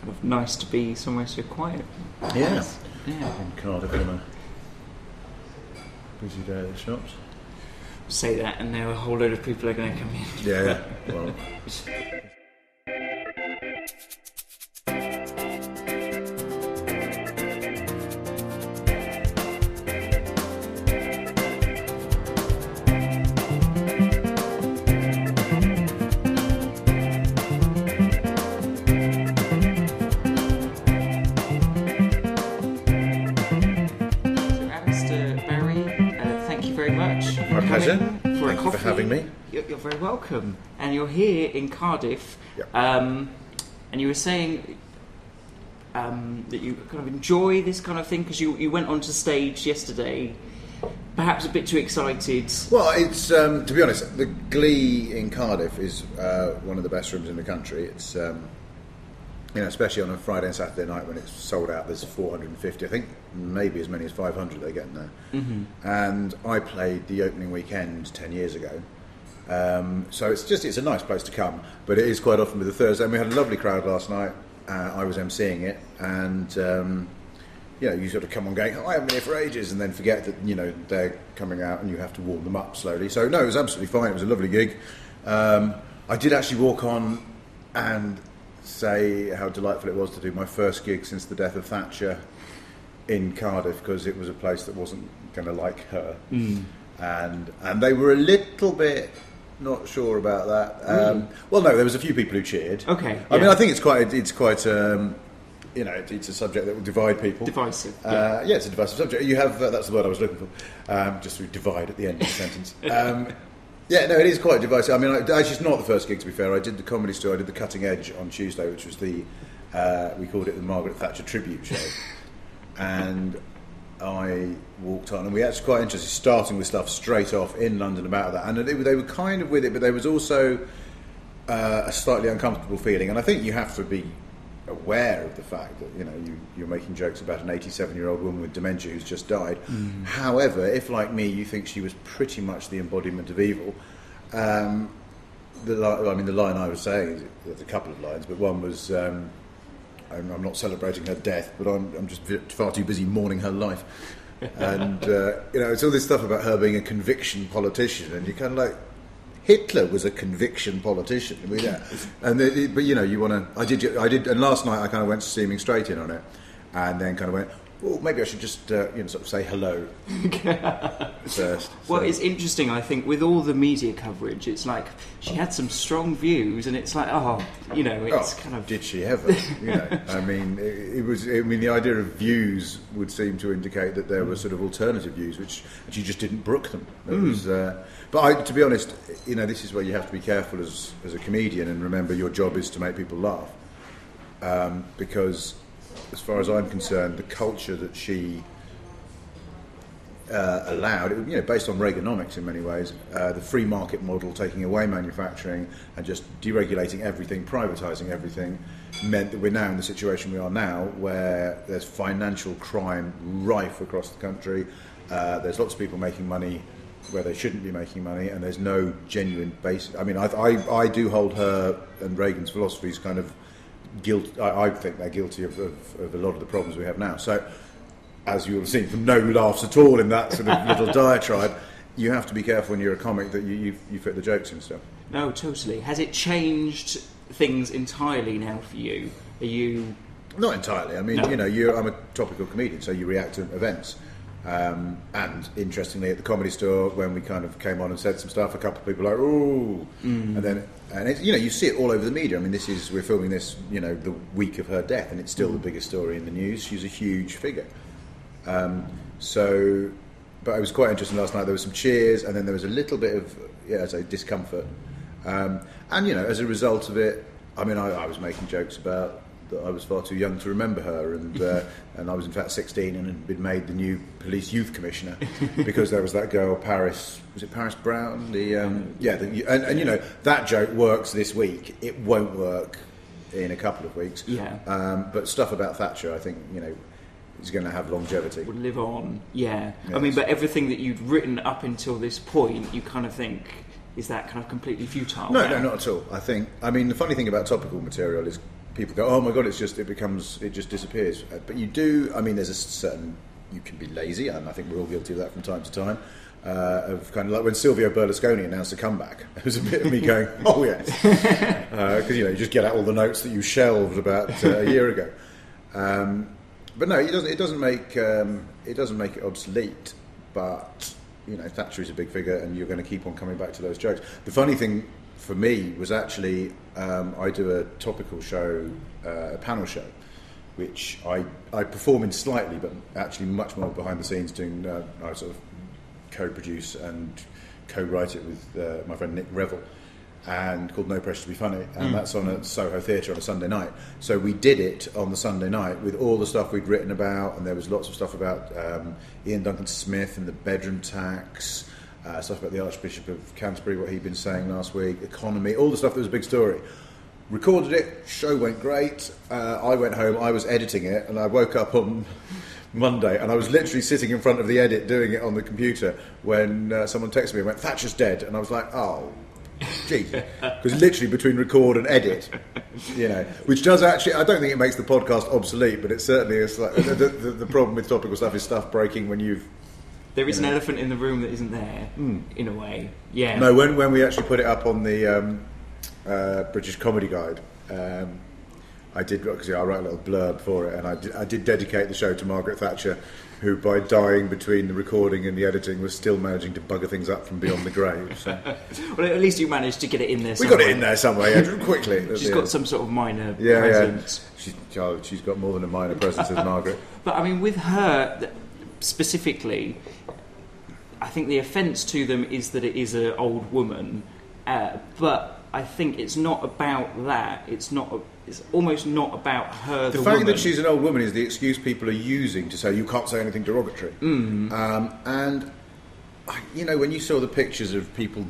kind of nice to be somewhere so quiet. Yeah. Nice. Yeah. In Cardiff on a busy day at the shops. Say that, and now a whole load of people are going to come in. Yeah. Well. Alistair Barrie, thank you very much. My pleasure. Thank you for having me. You're very welcome. And you're here in Cardiff, Yep. And you were saying that you kind of enjoy this kind of thing because you went onto stage yesterday, perhaps a bit too excited. Well, it's to be honest, the Glee in Cardiff is one of the best rooms in the country. It's especially on a Friday and Saturday night when it's sold out. There's 450, I think, maybe as many as 500 they get in there. Mm-hmm. And I played the opening weekend 10 years ago. So it's a nice place to come, but it is quite often with the Thursday. And we had a lovely crowd last night. I was emceeing it, and you sort of come on going, I haven't been here for ages, and then forget that they're coming out and you have to warm them up slowly. So no, it was absolutely fine. It was a lovely gig. I did actually walk on and say how delightful it was to do my first gig since the death of Thatcher in Cardiff, because it was a place that wasn't going to like her, and they were a little bit not sure about that. Well, no, there was a few people who cheered. Okay, I mean, I think it's quite it's a subject that will divide people. Divisive. Yeah, it's a divisive subject. You have that's the word I was looking for. Just through divide at the end of the sentence. Yeah, no, it is quite divisive. I mean, actually, it's not the first gig, to be fair. I did the Comedy Store, I did the Cutting Edge on Tuesday, which was we called it the Margaret Thatcher tribute show. And I walked on, and we actually quite interested, starting with stuff straight off in London about that. And they were kind of with it, but there was also a slightly uncomfortable feeling. And I think you have to be aware of the fact that you're making jokes about an 87-year-old woman with dementia who's just died. However, if like me you think she was pretty much the embodiment of evil, the line I was saying, there's a couple of lines, but one was I'm not celebrating her death, but I'm just far too busy mourning her life. And it's all this stuff about her being a conviction politician, and you kind of like, Hitler was a conviction politician. I mean, but you want to. I did, and last night I kind of went steaming straight in on it, and then kind of went, well, maybe I should just sort of say hello first. Well, it's interesting. I think with all the media coverage, it's like she had some strong views, and it's like, it's kind of. Did she ever? I mean, it was. I mean, the idea of views would seem to indicate that there were sort of alternative views, and she just didn't brook them. It was. But to be honest, this is where you have to be careful as a comedian and remember your job is to make people laugh. Because, as far as I'm concerned, the culture that she allowed, based on Reaganomics in many ways, the free market model, taking away manufacturing and just deregulating everything, privatising everything, meant that we're now in the situation we are now, where there's financial crime rife across the country. There's lots of people making money where they shouldn't be making money, and there's no genuine basis. I mean, I do hold her and Reagan's philosophies kind of guilt. I think they're guilty of a lot of the problems we have now. So, as you will have seen from no laughs at all in that sort of little diatribe, you have to be careful when you're a comic that you fit the jokes and stuff. No, totally. Has it changed things entirely now for you? Are you... Not entirely. I mean, no. I'm a topical comedian, so you react to events. And interestingly, at the Comedy Store, when we kind of came on and said some stuff, a couple of people were like, "Ooh," and it's, you see it all over the media. I mean, we're filming this, the week of her death, and it's still the biggest story in the news. She's a huge figure. But it was quite interesting last night. There was some cheers, and then there was a little bit of, discomfort. And as a result of it, I mean, I was making jokes about that I was far too young to remember her, and I was in fact 16 and had been made the new police youth commissioner because there was that girl Paris Brown, that joke works this week. It won't work in a couple of weeks. But stuff about Thatcher, I think is going to have longevity. Would live on. Yes. I mean, but everything that you'd written up until this point, you kind of think, is that kind of completely futile? No, not at all. I mean, the funny thing about topical material is people go, oh my god, it just disappears. But you do. I mean, there's a certain, you can be lazy, and I think we're all guilty of that from time to time. Of kind of like when Silvio Berlusconi announced a comeback, it was a bit of me going, oh yes, because you just get out all the notes that you shelved about a year ago. But no, it doesn't make it obsolete. But Thatcher is a big figure, and you're going to keep on coming back to those jokes. The funny thing for me was actually I do a topical show, a panel show, which I perform in slightly, but actually much more behind the scenes, doing I sort of co-produce and co-write it with my friend Nick Revel, and called No Pressure to Be Funny, and that's on at Soho Theatre on a Sunday night. So we did it on the Sunday night with all the stuff we'd written about, and there was lots of stuff about Ian Duncan Smith and the bedroom tax, stuff about the Archbishop of Canterbury, what he'd been saying last week, economy, all the stuff that was a big story. Recorded it, show went great. I went home, I was editing it, and I woke up on Monday, and I was literally sitting in front of the edit doing it on the computer when someone texted me and went, Thatcher's dead, and I was like, oh, gee, because literally between record and edit, which does actually, I don't think it makes the podcast obsolete, but it certainly is like, the problem with topical stuff is stuff breaking when you've... There is an elephant in the room that isn't there, in a way, yeah. No, when we actually put it up on the British Comedy Guide, I did, because I wrote a little blurb for it, and I did dedicate the show to Margaret Thatcher, who, by dying between the recording and the editing, was still managing to bugger things up from beyond the grave. So. Well, at least you managed to get it in there somewhere. We got it in there somewhere, yeah, quickly. She's got some sort of minor presence. Yeah. She's got more than a minor presence as Margaret. But, I mean, with her, specifically, I think the offence to them is that it is an old woman, but I think it's not about that. It's almost not about her. The fact that she's an old woman is the excuse people are using to say you can't say anything derogatory. And when you saw the pictures of people,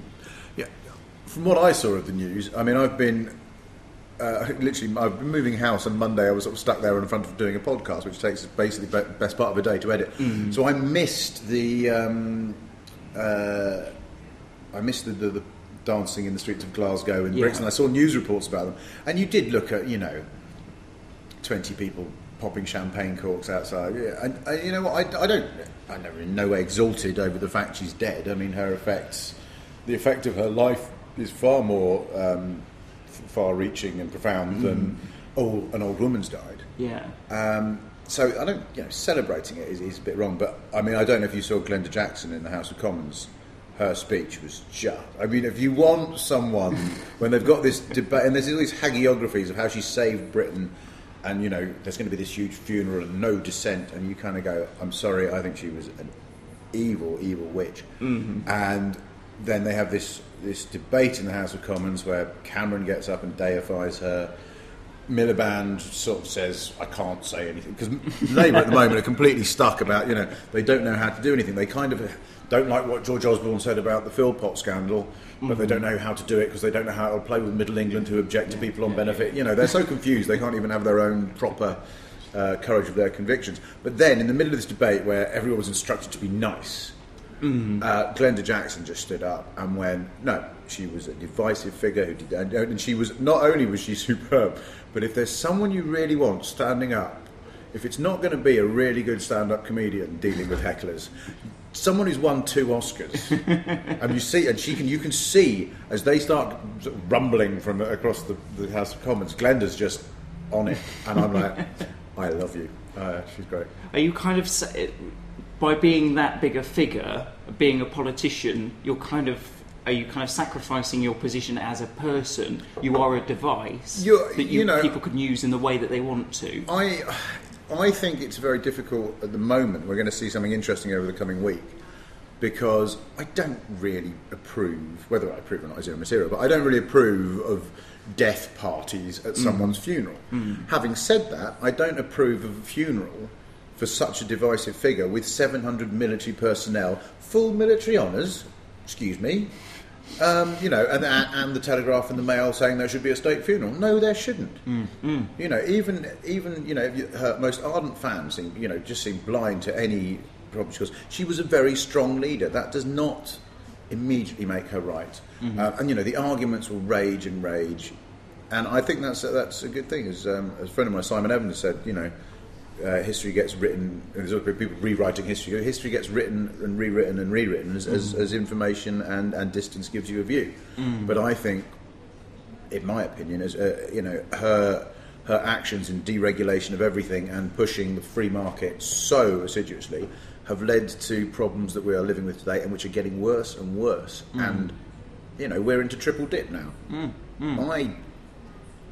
from what I saw of the news, I mean, I've been moving house on Monday. I was sort of stuck there in front of doing a podcast, which takes basically the best part of a day to edit. So I missed the dancing in the streets of Glasgow and Brixton. I saw news reports about them, and you did look at 20 people popping champagne corks outside. Yeah, and you know what? I'm never in no way exalted over the fact she's dead. I mean, the effect of her life is far more far-reaching and profound than an old woman's died. Yeah. So I don't, celebrating it is a bit wrong. But I mean, I don't know if you saw Glenda Jackson in the House of Commons. Her speech was just... I mean, if you want someone, when they've got this debate, and there's all these hagiographies of how she saved Britain, and, there's going to be this huge funeral and no dissent, and you kind of go, I'm sorry, I think she was an evil, evil witch. And then they have this debate in the House of Commons where Cameron gets up and deifies her. Miliband sort of says, I can't say anything, because Labour at the moment are completely stuck about, they don't know how to do anything. They kind of don't like what George Osborne said about the Philpott scandal, but they don't know how to do it because they don't know how to play with Middle England who object to people on benefit. They're so confused, they can't even have their own proper courage of their convictions. But then, in the middle of this debate where everyone was instructed to be nice, Glenda Jackson just stood up and went, no, she was a divisive figure who did, and she was, not only was she superb, but if there's someone you really want standing up, if it's not going to be a really good stand-up comedian dealing with hecklers, someone who's won 2 Oscars, and you can see as they start sort of rumbling from across the House of Commons, Glenda's just on it, and I'm like, I love you. She's great. Are you kind of, by being that big a figure, being a politician, are you kind of sacrificing your position as a person? You are a device that people can use in the way that they want to. I think it's very difficult at the moment. We're going to see something interesting over the coming week, because I don't really approve, whether I approve or not is immaterial, but I don't really approve of death parties at someone's funeral. Having said that, I don't approve of a funeral for such a divisive figure with 700 military personnel, full military honours, excuse me, and the Telegraph and the Mail saying there should be a state funeral. No, there shouldn't. Even her most ardent fans seem blind to any problem, because she was a very strong leader. That does not immediately make her right. And the arguments will rage and rage. And I think that's a good thing. As a friend of mine, Simon Evans, said, history gets written. There's other people rewriting history. History gets written and rewritten as information and distance gives you a view. But I think, in my opinion, as her actions in deregulation of everything and pushing the free market so assiduously have led to problems that we are living with today, and which are getting worse and worse. And we're into triple dip now. I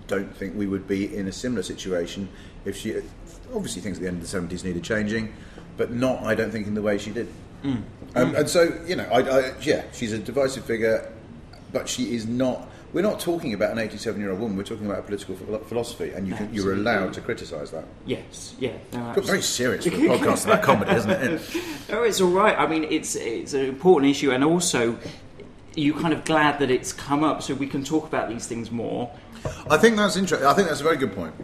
don't think we would be in a similar situation if she. Obviously, things at the end of the 70s needed changing, but not, I don't think, in the way she did. And so, she's a divisive figure, but she is not. We're not talking about an 87-year-old woman. We're talking about a political philosophy, and you're allowed to criticise that. Yes, yeah. No, it's very serious for a podcast about comedy, isn't it? No, it's all right. I mean, it's an important issue, and also you're kind of glad that it's come up so we can talk about these things more. I think that's interesting. I think that's a very good point.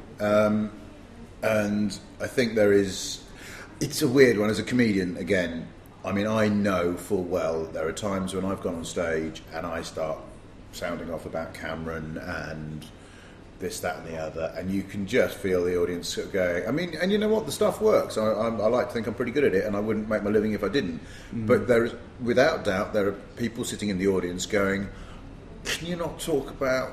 And I think it's a weird one as a comedian, again. I mean, I know full well there are times when I've gone on stage and I start sounding off about Cameron and this, that and the other, and you can just feel the audience sort of going, I mean, and you know what, the stuff works. I like to think I'm pretty good at it, and I wouldn't make my living if I didn't. But there is, without doubt, there are people sitting in the audience going, can you not talk about,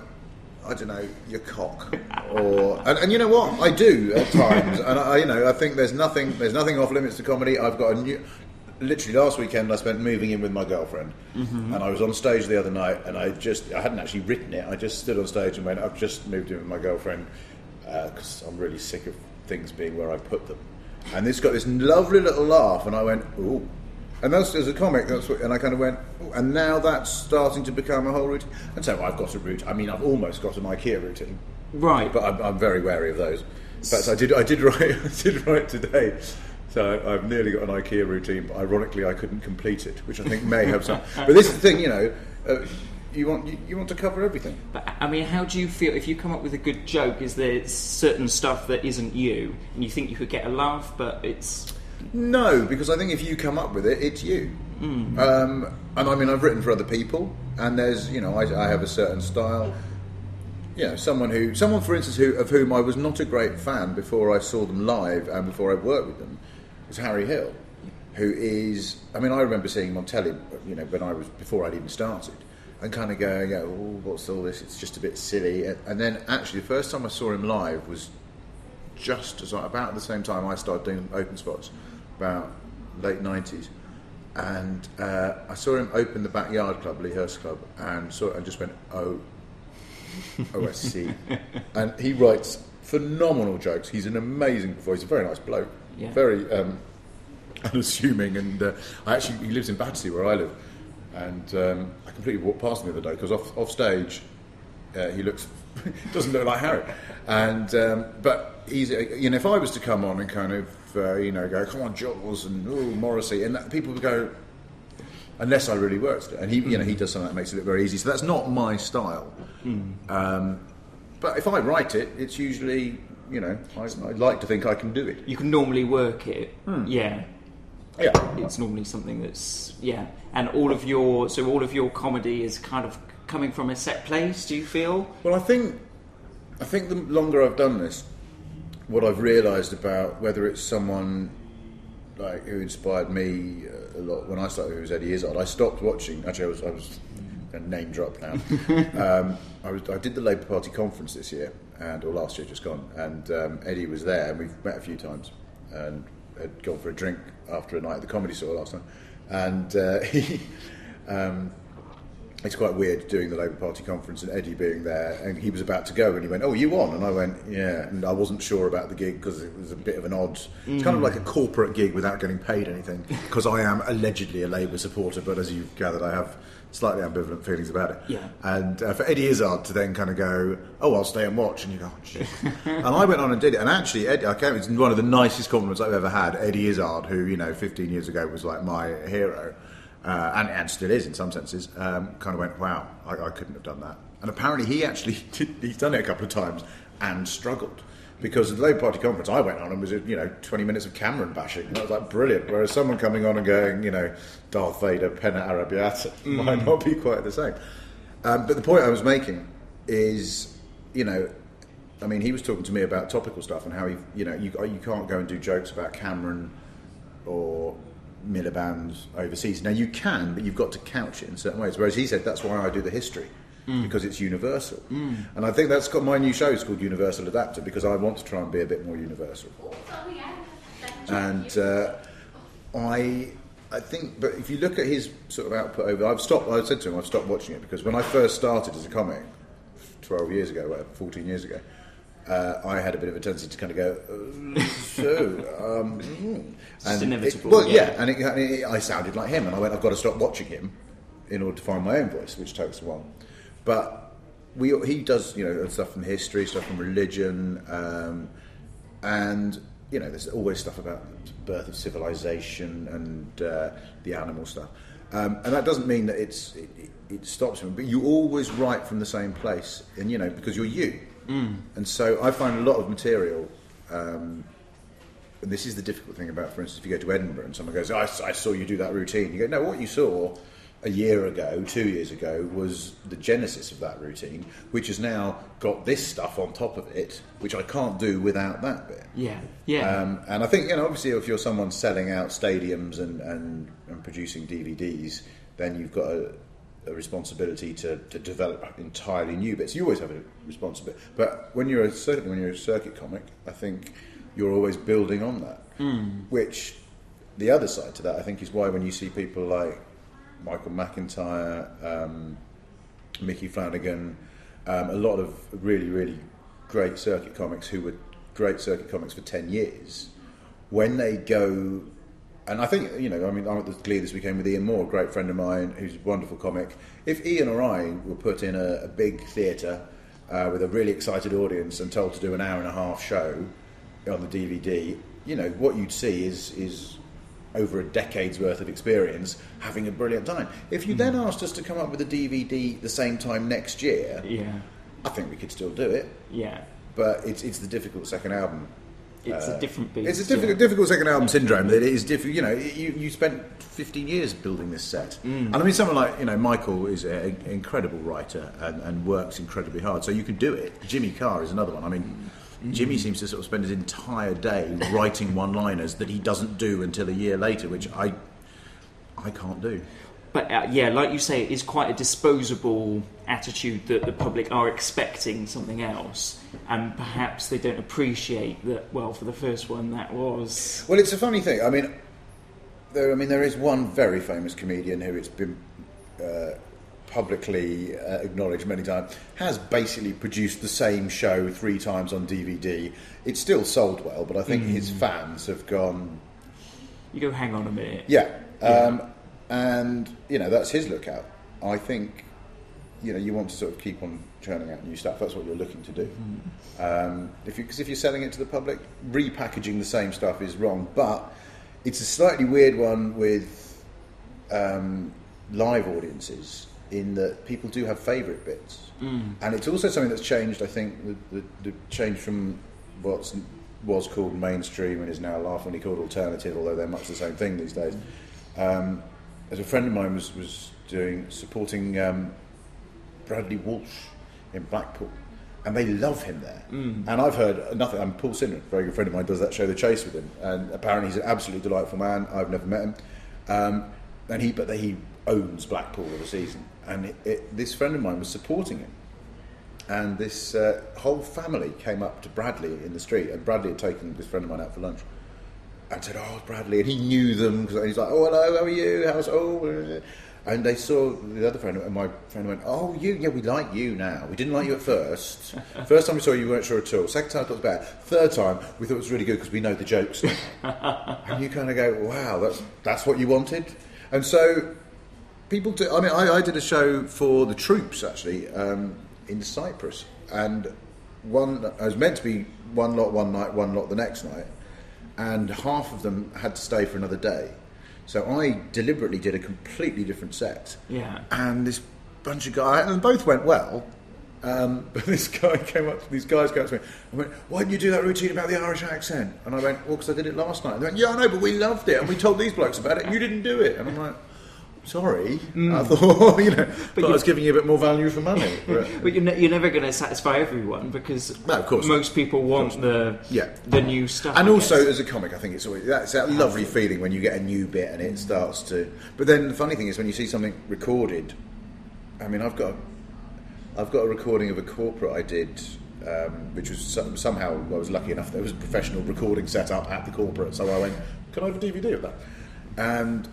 I don't know, your cock, and you know what, I do at times, and I think there's nothing off limits to comedy. I've got literally last weekend I spent moving in with my girlfriend, and I was on stage the other night, and I hadn't actually written it. I just stood on stage and went, I've just moved in with my girlfriend because I'm really sick of things being where I put them, and this got this lovely little laugh, and I went, ooh. And that's, as a comic, and I kind of went, oh, and now that's starting to become a whole routine. And so I've got a routine. I mean, I've almost got an IKEA routine, right? But I'm very wary of those. In fact, I did write today. So I've nearly got an IKEA routine, but ironically, I couldn't complete it, which I think may have some. But this is the thing, you want to cover everything. But I mean, how do you feel if you come up with a good joke? Is there certain stuff that isn't you, and you think you could get a laugh, but it's No, because I think if you come up with it, it's you. And I mean, I've written for other people, and there's, I have a certain style. Someone, for instance, of whom I was not a great fan before I saw them live and before I worked with them, was Harry Hill, who is, I mean, I remember seeing him on telly, before I'd even started, and kind of going, oh, what's all this? It's just a bit silly. And then actually, the first time I saw him live was just about the same time I started doing open spots, about late 90s, and I saw him open the Backyard Club, Lee Hurst Club, and just went, I see. And he writes phenomenal jokes. He's an amazing performer. He's a very nice bloke, very unassuming, and he lives in Battersea where I live, and I completely walked past him the other day because off stage he doesn't look like Harry, and but he's if I was to come on and kind of go, come on Jaws and Morrissey, and people would go, unless I really worked it, and he does something that makes it look very easy. So that's not my style. But if I write it, it's usually I like to think I can do it. You can normally work it. Yeah. It's normally something that's and all of your comedy is kind of coming from a set place. Do you feel? Well, I think the longer I've done this, what I've realised about whether it's someone like who inspired me a lot when I started, who was Eddie Izzard. I stopped watching. Actually, I was going to name drop now. I did the Labour Party conference this year, or last year, just gone, and Eddie was there, and we've met a few times, and had gone for a drink after a night at the Comedy Store last night, and he. It's quite weird doing the Labour Party conference and Eddie being there, and he was about to go, and he went, "Oh, you on?" And I went, "Yeah," and I wasn't sure about the gig because it was a bit of an odd. It's kind of like a corporate gig without getting paid anything, because I am allegedly a Labour supporter, but as you've gathered, I have slightly ambivalent feelings about it. Yeah. And for Eddie Izzard to then kind of go, "Oh, I'll stay and watch," and you go, "Oh, shit." And I went on and did it, and actually, Eddie, it's one of the nicest compliments I've ever had. Eddie Izzard, who 15 years ago was like my hero. And still is in some senses, kind of went, wow, I couldn't have done that. And apparently he's done it a couple of times and struggled, because at the Labour Party conference I went on and was 20 minutes of Cameron bashing, and I was like, brilliant. Whereas someone coming on and going, Darth Vader, Penna Arrabbiata might not be quite the same. But the point I was making is you know, I mean, he was talking to me about topical stuff and how you can't go and do jokes about Cameron or Miliband overseas. Now you can, but you've got to couch it in certain ways. Whereas he said that's why I do the history, because it's universal. And I think that's got my new show is called Universal Adapter, because I want to try and be a bit more universal. And I think, but if you look at his sort of output over, I said to him, I've stopped watching it, because when I first started as a comic 12 years ago, 14 years ago, I had a bit of a tendency to kind of go, it's inevitable. I sounded like him, and I went, I've got to stop watching him in order to find my own voice, which takes a while. But he does, you know, stuff from history, stuff from religion, and you know, there's always stuff about the birth of civilization and the animal stuff, and that doesn't mean that it stops him. But you always write from the same place, and you know, because you're you. And so I find a lot of material, and this is the difficult thing about, for instance, if you go to Edinburgh and someone goes, I saw you do that routine. You go, no, what you saw a year ago, 2 years ago, was the genesis of that routine, which has now got this stuff on top of it, which I can't do without that bit. Yeah. And I think, you know, obviously if you're someone selling out stadiums and producing DVDs, then you've got a responsibility to develop entirely new bits. You always have a responsibility, but when you're a circuit comic, I think you're always building on that. Which the other side to that, I think, is why when you see people like Michael McIntyre, Mickey Flanagan, a lot of really, really great circuit comics who were great circuit comics for 10 years, when they go. And I think, you know, I mean, I'm at the Glee this weekend with Ian Moore, a great friend of mine, who's a wonderful comic. If Ian or I were put in a big theatre with a really excited audience and told to do an hour and a half show on the DVD, you know, what you'd see is over a decade's worth of experience having a brilliant time. If you then asked us to come up with a DVD the same time next year, I think we could still do it. Yeah. But it's the difficult second album. It's a different beast. It's a difficult second album syndrome. That it is difficult. You know, you spent 15 years building this set, and I mean, someone like, you know, Michael is an incredible writer and works incredibly hard. So you can do it. Jimmy Carr is another one. I mean, Jimmy seems to sort of spend his entire day writing one-liners that he doesn't do until a year later, which I can't do. But like you say, it is quite a disposable attitude that the public are expecting something else, and perhaps they don't appreciate that. Well, for the first one, that was. Well, it's a funny thing. I mean, there is one very famous comedian who it's been publicly acknowledged many times, has basically produced the same show 3 times on DVD. It's still sold well, but I think his fans have gone. You go, hang on a minute. Yeah. And, you know, that's his lookout. I think, you know, you want to sort of keep on churning out new stuff. That's what you're looking to do. Because if you're selling it to the public, repackaging the same stuff is wrong. But it's a slightly weird one with live audiences, in that people do have favourite bits. And it's also something that's changed, I think, the change from what was called mainstream and is now laughingly called alternative, although they're much the same thing these days. As a friend of mine was supporting Bradley Walsh in Blackpool, and they love him there. And I've heard nothing. Paul Sinner, a very good friend of mine, does that show The Chase with him, and apparently he's an absolutely delightful man. I've never met him, and he owns Blackpool for the season. And this friend of mine was supporting him, and this whole family came up to Bradley in the street, and Bradley had taken this friend of mine out for lunch. And said, "Oh, Bradley," and he knew them because he's like, "Oh, hello, how are you? And they saw the other friend, and my friend went, "Oh, you? Yeah, we like you now. We didn't like you at first. First time we saw you, we weren't sure at all. Second time, I thought it was bad. Third time, we thought it was really good because we know the jokes." And you kind of go, "Wow, that's what you wanted." And so people do. I mean, I did a show for the troops actually in Cyprus, and I was meant to be one lot one night, one lot the next night. And half of them had to stay for another day. So I deliberately did a completely different set. Yeah. And this bunch of guys, and both went well, but these guys came up to me and went, "Why didn't you do that routine about the Irish accent?" And I went, "Well, because I did it last night." And they went, "Yeah, I know, but we loved it, and we told these blokes about it, and you didn't do it." And I'm like, sorry, I thought, but I was giving you a bit more value for money. But you're never going to satisfy everyone, because of course most people want the new stuff. And also, as a comic, I think it's always that's that lovely feeling when you get a new bit and it starts to. But then the funny thing is when you see something recorded. I mean, I've got a recording of a corporate I did. Which was somehow I was lucky enough there was a professional recording set up at the corporate, so I went, can I have a DVD of that?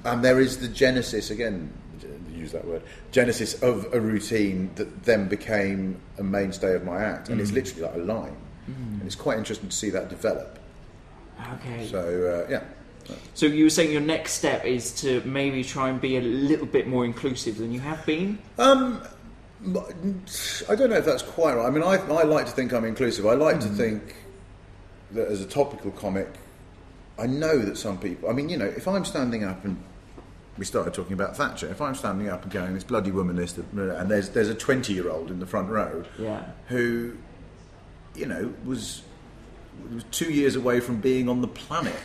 And there is the genesis, again, use that word, genesis of a routine that then became a mainstay of my act, and it's literally like a line, and it's quite interesting to see that develop. Okay. So yeah. So you were saying your next step is to maybe try and be a little bit more inclusive than you have been? I don't know if that's quite right. I mean, I like to think I'm inclusive. I like to think that as a topical comic, I know that some people... I mean, if I'm standing up and... We started talking about Thatcher. If I'm standing up and going, this bloody woman, and there's a 20-year-old in the front row who, was 2 years away from being on the planet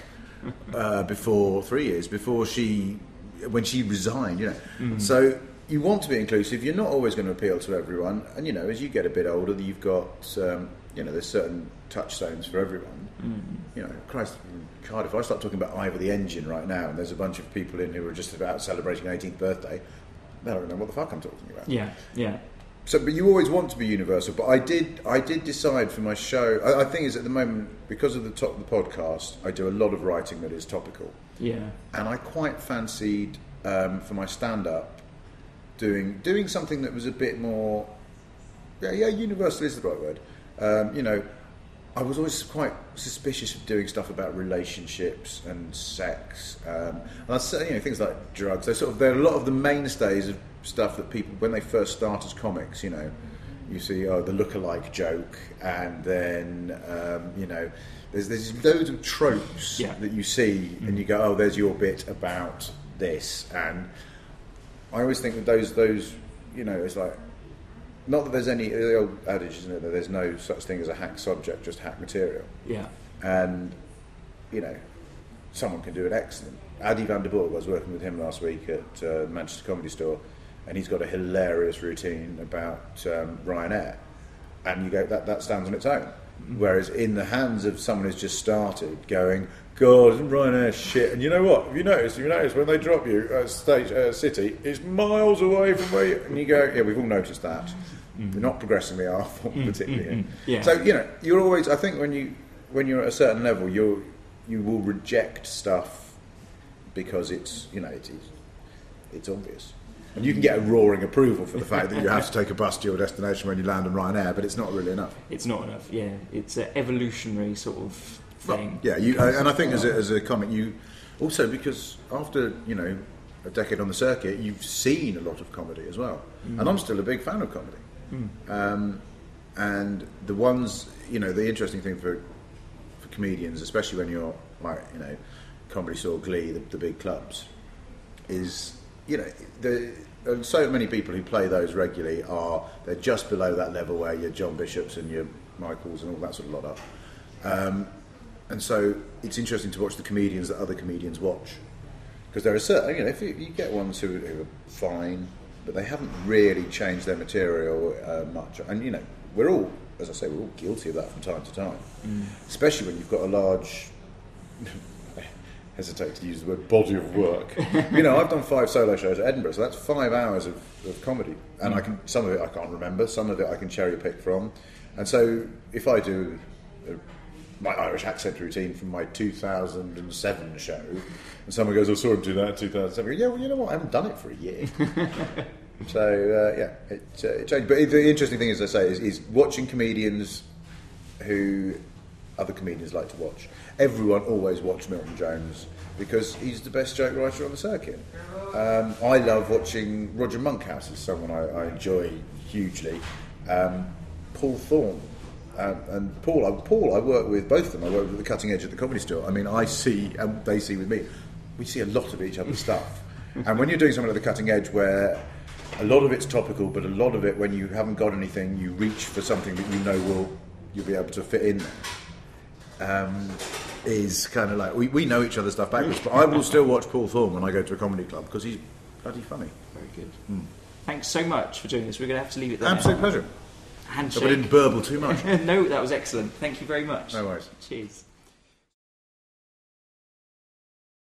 before 3 years, when she resigned, So... You want to be inclusive. You're not always going to appeal to everyone, and as you get a bit older, you've got there's certain touchstones for everyone. Christ, Cardiff. If I start talking about Ivor the Engine right now, and there's a bunch of people in who are just about celebrating 18th birthday, they don't know what the fuck I'm talking about. Yeah. So, but you always want to be universal. But I did decide for my show. I think is at the moment, because of the podcast, I do a lot of writing that is topical. Yeah. And I quite fancied for my stand-up. Doing something that was a bit more, universal is the right word. I was always quite suspicious of doing stuff about relationships and sex, and I say, things like drugs. They're a lot of the mainstays of stuff that people, when they first start as comics, you see the look-alike joke, and then there's loads of tropes that you see, and you go, oh, there's your bit about this, and I always think that those it's like, not that there's any, the old adage, isn't it, that there's no such thing as a hack subject, just hack material. Yeah. And, someone can do it excellent. Adi van der Borg, I was working with him last week at Manchester Comedy Store, and he's got a hilarious routine about Ryanair. And you go, that stands on its own. Whereas in the hands of someone who's just started going, God, isn't Ryanair shit? And you know what? If you notice when they drop you at City, it's miles away from where you... And you go, yeah, we've all noticed that. We're not progressing the art form particularly. Yeah. So, you're always... I think when you're at a certain level, you will reject stuff because it's obvious. And you can get a roaring approval for the fact that you have to take a bus to your destination when you land on Ryanair, but it's not really enough. It's not enough, yeah. It's an evolutionary sort of thing. Well, and I think as a comic, you also, because after a decade on the circuit, you've seen a lot of comedy as well, and I'm still a big fan of comedy. And the ones, the interesting thing for comedians, especially when you're like Comedy Store, Glee, the big clubs, is so many people who play those regularly they're just below that level where your John Bishops and your Michaels and all that sort of lot are. And so it's interesting to watch the comedians that other comedians watch, because there are certain, if you get ones who are fine, but they haven't really changed their material much, and we're all, as I say, we're all guilty of that from time to time, especially when you've got a large. I hesitate to use the word body of work. I've done 5 solo shows at Edinburgh, so that's 5 hours of comedy, and some of it I can't remember, some of it I can cherry pick from, and so if I do my Irish accent routine from my 2007 show, and someone goes, I saw him do that in 2007, I go, yeah, well, you know what, I haven't done it for a year. So it changed. But the interesting thing, as I say, is watching comedians who other comedians like to watch. Everyone always watched Milton Jones because he's the best joke writer on the circuit. I love watching Roger Monkhouse, is someone I enjoy hugely. Paul Thorne. And Paul, I work with both of them. I work with the Cutting Edge at the Comedy Store. I mean, I see, and they see with me, we see a lot of each other's stuff. And when you're doing something at the Cutting Edge where a lot of it's topical, but a lot of it, when you haven't got anything, you reach for something that you'll be able to fit in there, is kind of like, we know each other's stuff backwards, but I will still watch Paul Thorne when I go to a comedy club, because bloody funny. Very good. Thanks so much for doing this. We're going to have to leave it there. Absolute pleasure. Handshake. So we didn't burble too much. No, that was excellent. Thank you very much. No worries. Cheers.